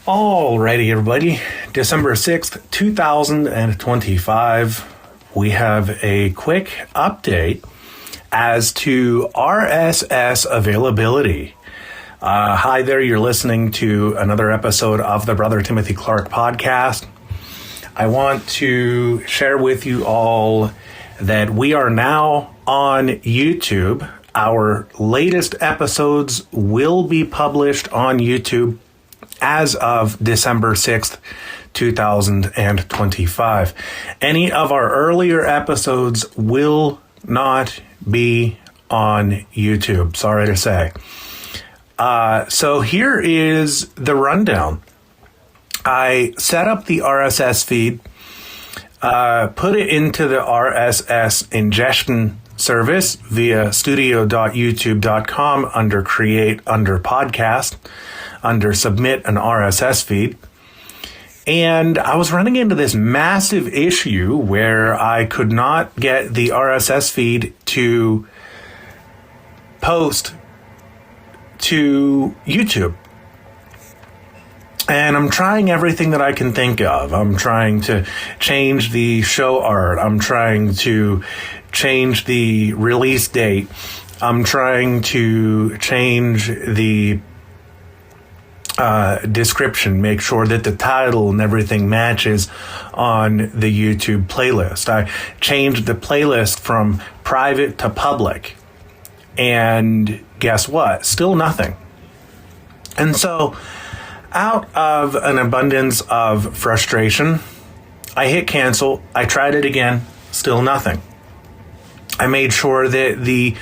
Alrighty, everybody. December 6th, 2025. We have a quick update as to RSS availability. Hi there, you're listening to another episode of the Brother Timothy Clark podcast. I want to share with you all that we are now on YouTube. Our latest episodes will be published on YouTube as of December 6th, 2025. Any of our earlier episodes will not be on YouTube, sorry to say. So here is the rundown. I set up the RSS feed, put it into the RSS ingestion service via studio.youtube.com under create, under podcast, under submit an RSS feed. And I was running into this massive issue where I could not get the RSS feed to post to YouTube. And I'm trying everything that I can think of. I'm trying to change the show art. I'm trying to change the release date. I'm trying to change the description, make sure that the title and everything matches on the YouTube playlist. I changed the playlist from private to public. And guess what? Still nothing. And so, out of an abundance of frustration, I hit cancel. I tried it again. Still nothing. I made sure that the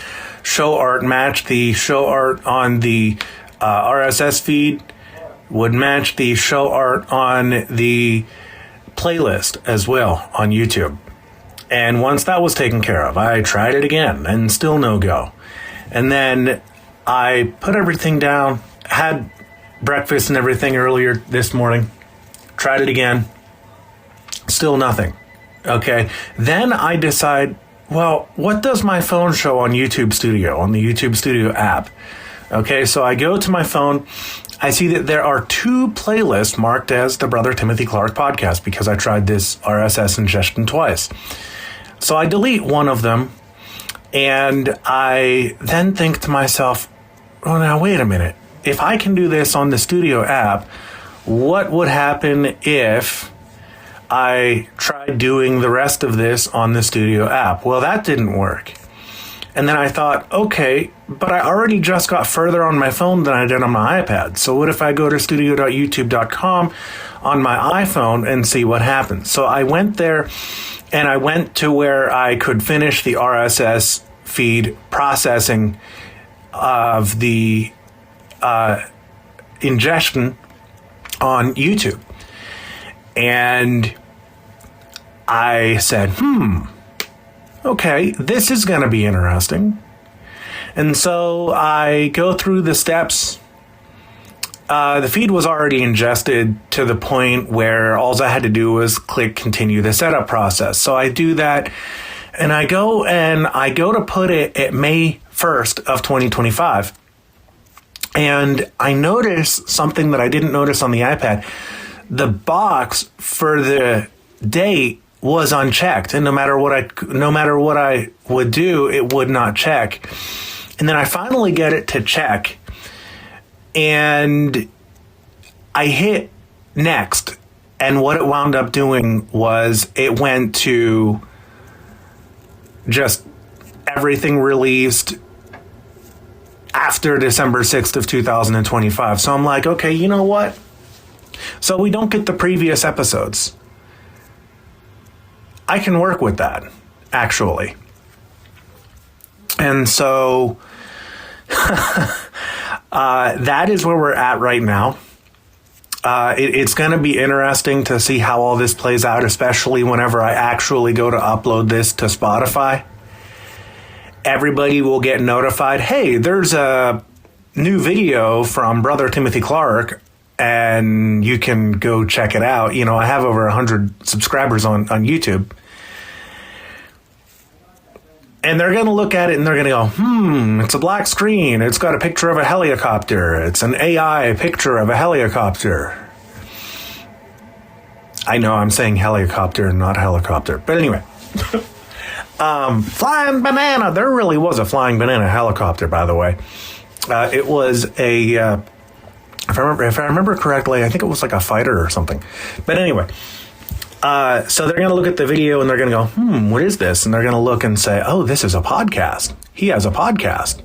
show art matched the show art on the RSS feed, would match the show art on the playlist as well on YouTube. And once that was taken care of, I tried it again and still no go. And then I put everything down, had breakfast and everything earlier this morning, tried it again, still nothing. Okay. Then I decide, well, what does my phone show on YouTube Studio, on the YouTube Studio app? Okay, so I go to my phone. I see that there are two playlists marked as the Brother Timothy Clark podcast because I tried this RSS ingestion twice. So I delete one of them, and I then think to myself, oh, now wait a minute. If I can do this on the Studio app, what would happen if I tried doing the rest of this on the Studio app? Well, that didn't work. And then I thought, okay, but I already just got further on my phone than I did on my iPad. So what if I go to studio.youtube.com on my iPhone and see what happens? So I went there and I went to where I could finish the RSS feed processing of the ingestion on YouTube. And I said, okay, this is going to be interesting. And so I go through the steps. The feed was already ingested to the point where all I had to do was click continue the setup process. So I do that, and I go to put it at May 1st of 2025. And I notice something that I didn't notice on the iPad. The box for the date was unchecked, and no matter what I would do, it would not check. And then I finally get it to check, and I hit next, and what it wound up doing was it went to just everything released after December 6th of 2025. So I'm like, okay, you know what? So we don't get the previous episodes. I can work with that, actually. And so that is where we're at right now. It's going to be interesting to see how all this plays out, especially whenever I actually go to upload this to Spotify. Everybody will get notified, hey, there's a new video from Brother Timothy Clark, and you can go check it out. You know, I have over 100 subscribers on YouTube. And they're going to look at it and they're going to go, it's a black screen. It's got a picture of a helicopter. It's an AI picture of a helicopter. I know I'm saying helicopter and not helicopter. But anyway. Flying banana. There really was a flying banana helicopter, by the way. It was a... If I remember correctly, I think it was like a fighter or something. But anyway, so they're going to look at the video and they're going to go, what is this? And they're going to look and say, oh, this is a podcast. He has a podcast.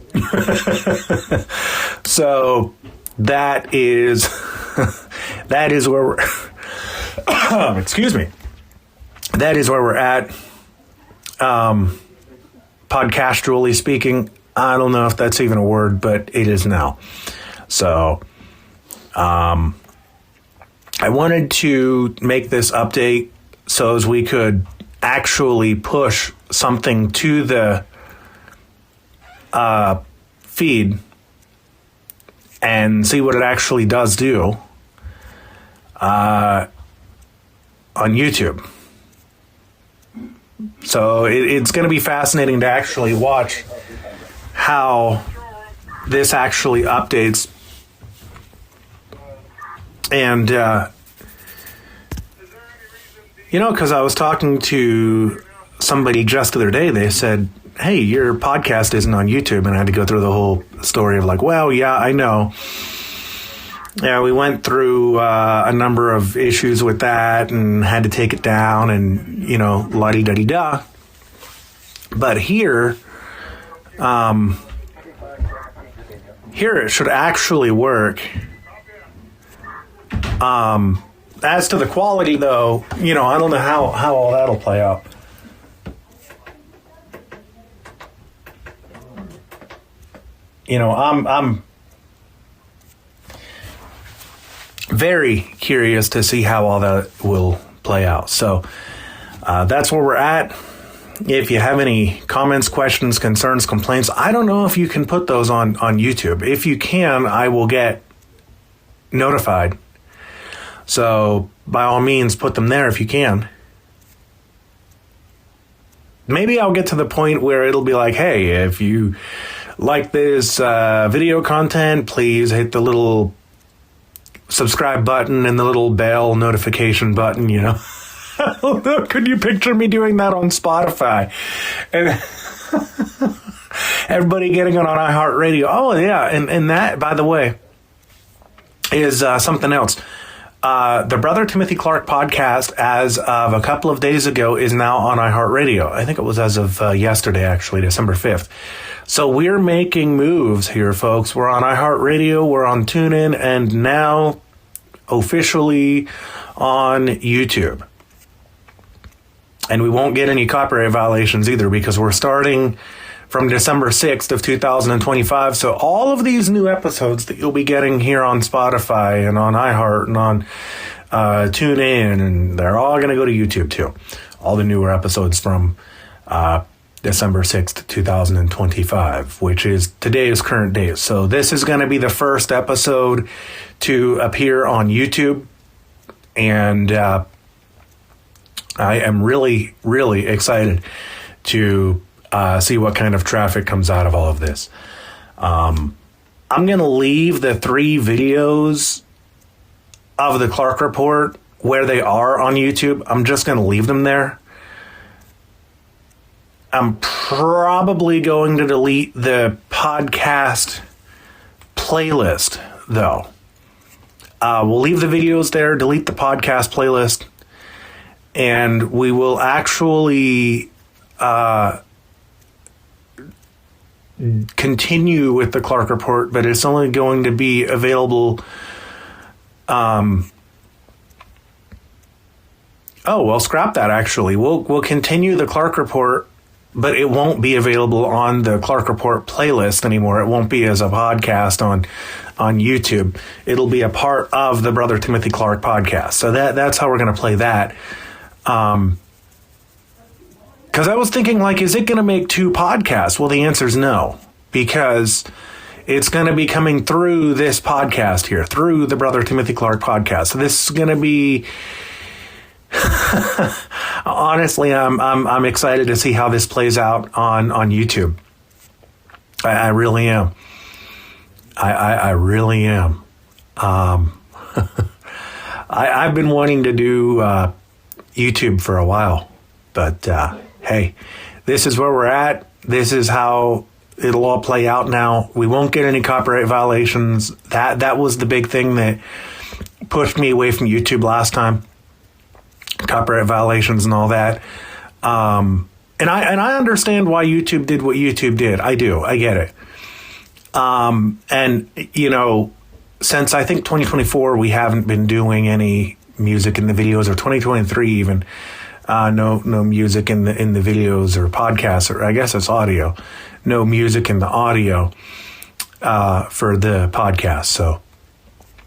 So that is where we're, excuse me. That is where we're at. Podcastually speaking, I don't know if that's even a word, but it is now. So, I wanted to make this update so as we could actually push something to the feed and see what it actually does do on YouTube. So it's going to be fascinating to actually watch how this actually updates. And, because I was talking to somebody just the other day, they said, hey, your podcast isn't on YouTube. And I had to go through the whole story of like, well, yeah, I know. Yeah, we went through a number of issues with that and had to take it down and, la-di-da-di-da. But here it should actually work. As to the quality, though, I don't know how all that'll play out. I'm very curious to see how all that will play out. So that's where we're at. If you have any comments, questions, concerns, complaints, I don't know if you can put those on YouTube. If you can, I will get notified. So, by all means, put them there if you can. Maybe I'll get to the point where it'll be like, hey, if you like this video content, please hit the little subscribe button and the little bell notification button, Could you picture me doing that on Spotify? And everybody getting it on iHeartRadio. Oh, yeah. And that, by the way, is something else. The Brother Timothy Clark podcast, as of a couple of days ago, is now on iHeartRadio. I think it was as of yesterday, actually, December 5th. So we're making moves here, folks. We're on iHeartRadio, we're on TuneIn, and now officially on YouTube. And we won't get any copyright violations either because we're starting from December 6th of 2025. So all of these new episodes that you'll be getting here on Spotify and on iHeart and on TuneIn, and they're all going to go to YouTube too. All the newer episodes from December 6th, 2025, which is today's current date. So this is going to be the first episode to appear on YouTube. And I am really, really excited to see what kind of traffic comes out of all of this. I'm going to leave the 3 videos of the Clark Report where they are on YouTube. I'm just going to leave them there. I'm probably going to delete the podcast playlist, though. We'll leave the videos there, delete the podcast playlist, and we will actually continue with the Clark Report, but it's only going to be available. Scrap that, actually. We'll continue the Clark Report, but it won't be available on the Clark Report playlist anymore. It won't be as a podcast on YouTube. It'll be a part of the Brother Timothy Clark podcast. So that's how we're going to play that. Because I was thinking, is it going to make 2 podcasts? Well, the answer is no, because it's going to be coming through this podcast here, through the Brother Timothy Clark podcast. So this is going to be, honestly, I'm excited to see how this plays out on YouTube. I really am. I really am. I've been wanting to do YouTube for a while, but hey, this is where we're at. This is how it'll all play out now. We won't get any copyright violations. That was the big thing that pushed me away from YouTube last time. Copyright violations and all that. And I understand why YouTube did what YouTube did. I do. I get it. And, you know, since I think 2024, we haven't been doing any music in the videos, or 2023 even. No music in the videos or podcasts, or I guess it's audio. No music in the audio for the podcast. So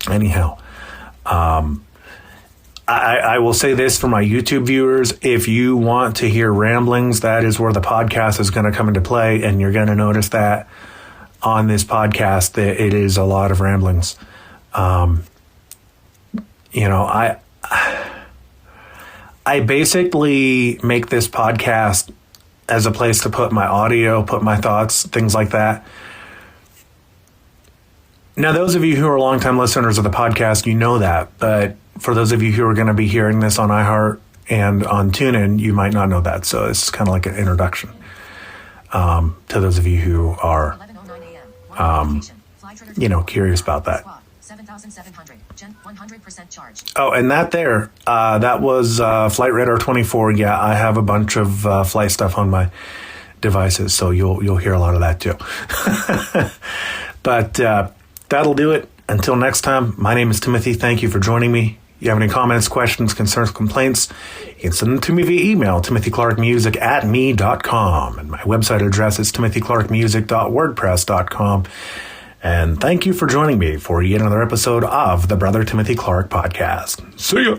anyhow, I will say this for my YouTube viewers. If you want to hear ramblings, that is where the podcast is going to come into play. And you're going to notice that on this podcast that it is a lot of ramblings. You know, I basically make this podcast as a place to put my audio, put my thoughts, things like that. Now, those of you who are longtime listeners of the podcast, you know that. But for those of you who are going to be hearing this on iHeart and on TuneIn, you might not know that. So it's kind of like an introduction to those of you who are, you know, curious about that. 7,700, 100% charged. Oh, and that there, that was Flight Radar 24. Yeah, I have a bunch of flight stuff on my devices, so you'll hear a lot of that too. But that'll do it. Until next time, my name is Timothy. Thank you for joining me. If you have any comments, questions, concerns, complaints, you can send them to me via email, TimothyClarkMusic@me.com. And my website address is TimothyClarkMusic.wordpress.com. And thank you for joining me for yet another episode of the Brother Timothy Clark Podcast. See ya.